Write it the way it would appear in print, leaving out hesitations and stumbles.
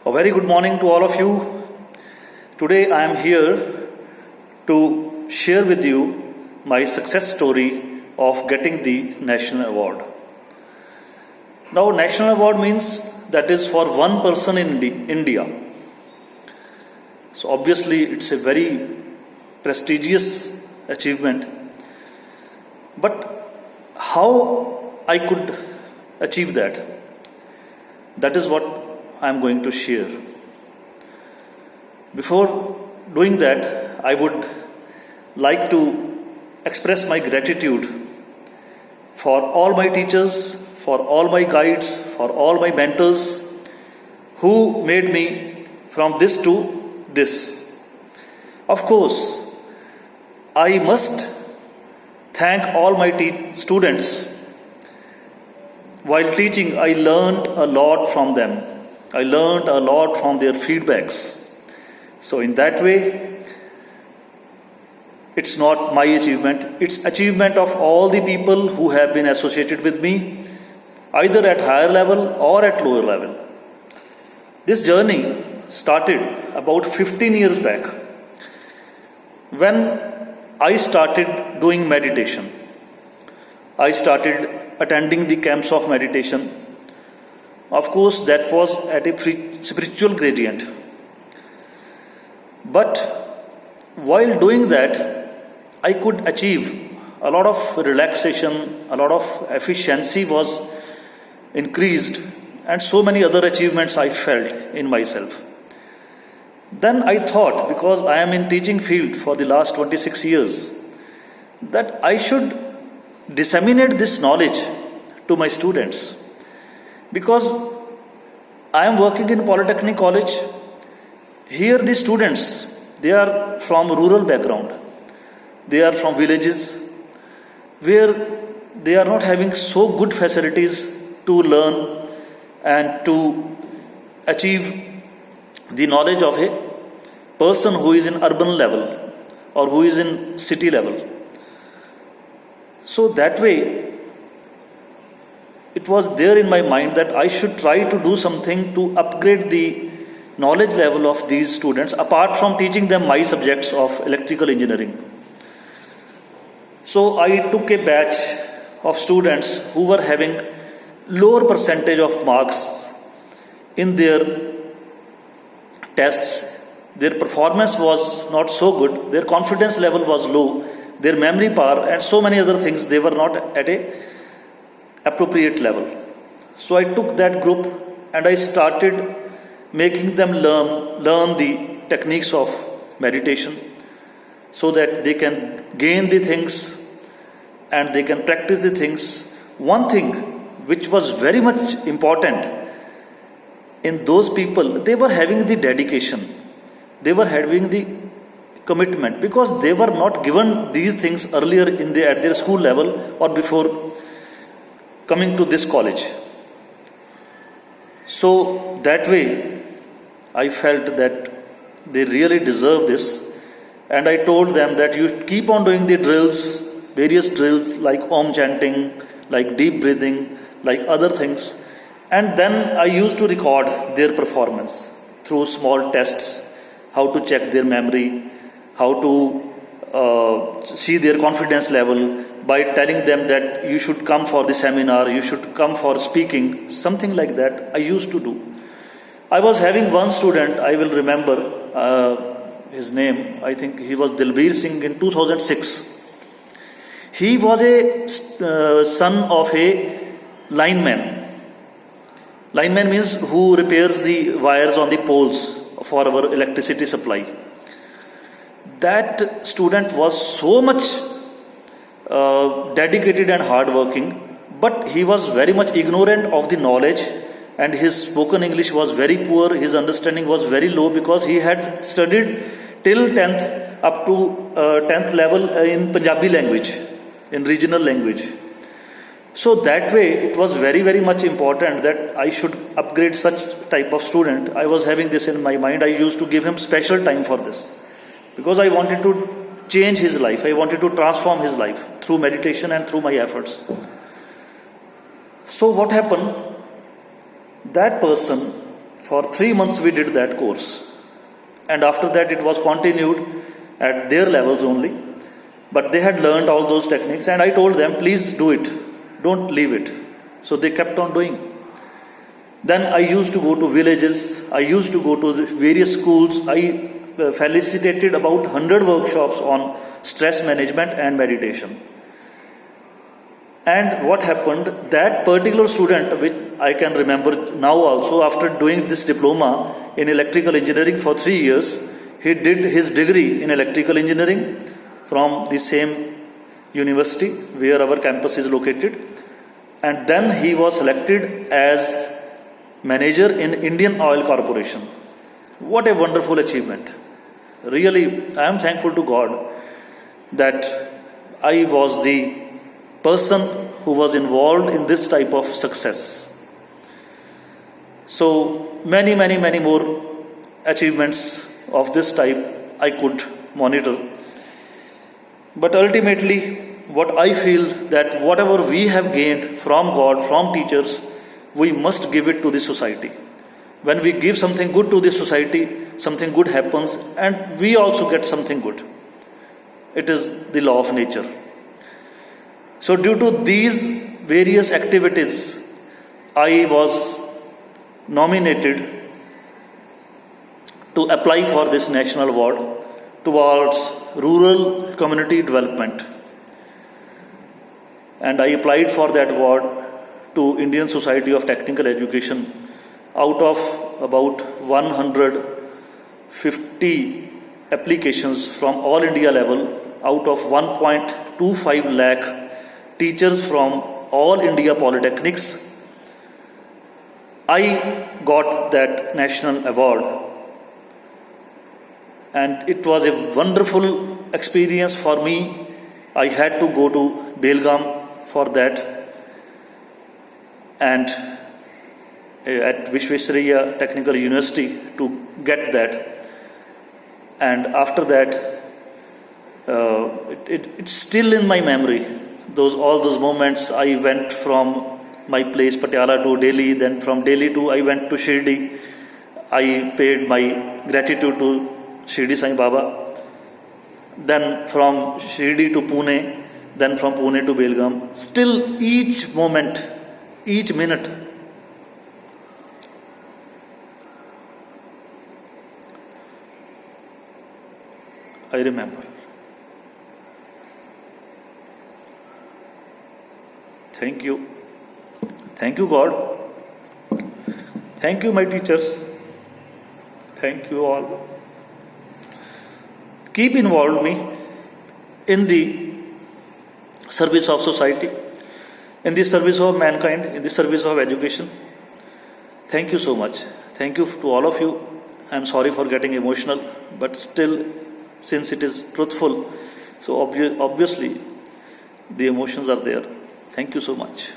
A very good morning to all of you. Today I am here to share with you my success story of getting the national award. Now, national award means that is for one person in India. So obviously it's a very prestigious achievement. But how I could achieve that? That is what I am going to share. Before doing that, I would like to express my gratitude for all my teachers, for all my guides, for all my mentors who made me from this to this. Of course, I must thank all my students. While teaching, I learned a lot from them. I learned a lot from their feedbacks. So in that way, it's not my achievement, it's achievement of all the people who have been associated with me, either at higher level or at lower level. This journey started about 15 years back when I started doing meditation. I started attending the camps of meditation. Of course, that was at a spiritual gradient. But while doing that, I could achieve a lot of relaxation, a lot of efficiency was increased, and so many other achievements I felt in myself. Then I thought, because I am in teaching field for the last 26 years, that I should disseminate this knowledge to my students. Because I am working in Polytechnic College. Here the students, they are from rural background. They are from villages where they are not having so good facilities to learn and to achieve the knowledge of a person who is in urban level or who is in city level. So that way, it was there in my mind that I should try to do something to upgrade the knowledge level of these students apart from teaching them my subjects of electrical engineering. So I took a batch of students who were having lower percentage of marks in their tests. Their performance was not so good, their confidence level was low, their memory power and so many other things, they were not at a appropriate level. So I took that group and I started making them learn the techniques of meditation so that they can gain the things and they can practice the things. One thing which was very much important in those people, they were having the dedication, they were having the commitment, because they were not given these things earlier at their school level or before coming to this college. So that way I felt that they really deserve this, and I told them that you keep on doing the drills, various drills like Om chanting, like deep breathing, like other things, and then I used to record their performance through small tests, how to check their memory, how to see their confidence level, by telling them that you should come for the seminar, you should come for speaking, something like that I used to do. I was having one student, I will remember his name, I think he was Dilbir Singh in 2006. He was a son of a lineman. Lineman means who repairs the wires on the poles for our electricity supply. That student was so much dedicated and hardworking, but he was very much ignorant of the knowledge, and his spoken English was very poor, his understanding was very low, because he had studied till 10th up to 10th level in Punjabi language, in regional language. So that way it was very, very much important that I should upgrade such type of student. I was having this in my mind. I used to give him special time for this, because I wanted to change his life. I wanted to transform his life through meditation and through my efforts. So what happened? That person For 3 months we did that course, and after that it was continued at their levels only. But they had learned all those techniques, and I told them, please do it, don't leave it. So they kept on doing. Then I used to go to villages, I used to go to the various schools. I facilitated about 100 workshops on stress management and meditation. And what happened, that particular student, which I can remember now also, after doing this diploma in electrical engineering for 3 years, he did his degree in electrical engineering from the same university where our campus is located. And then he was selected as manager in Indian Oil Corporation. What a wonderful achievement. Really, I am thankful to God that I was the person who was involved in this type of success. So many more achievements of this type I could monitor. But ultimately, what I feel, that whatever we have gained from God, from teachers, we must give it to the society. When we give something good to the society, something good happens, and we also get something good. It is the law of nature. So due to these various activities, I was nominated to apply for this national award towards rural community development. And I applied for that award to Indian Society of Technical Education out of about 150 applications from all India level, out of 1.25 lakh teachers from all India polytechnics. I got that national award, and it was a wonderful experience for me. I had to go to Belgaum for that, and at Vishvesvaraya Technical University to get that. And after that, it's still in my memory. All those moments. I went from my place Patiala to Delhi, then from Delhi I went to Shirdi. I paid my gratitude to Shirdi Sai Baba. Then from Shirdi to Pune, then from Pune to Belgaum. Still each moment, each minute, I remember. Thank you. Thank you, God. Thank you, my teachers. Thank you all. Keep involved me in the service of society, in the service of mankind, in the service of education. Thank you so much. Thank you to all of you. I am sorry for getting emotional, but still, since it is truthful, so obviously the emotions are there. Thank you so much.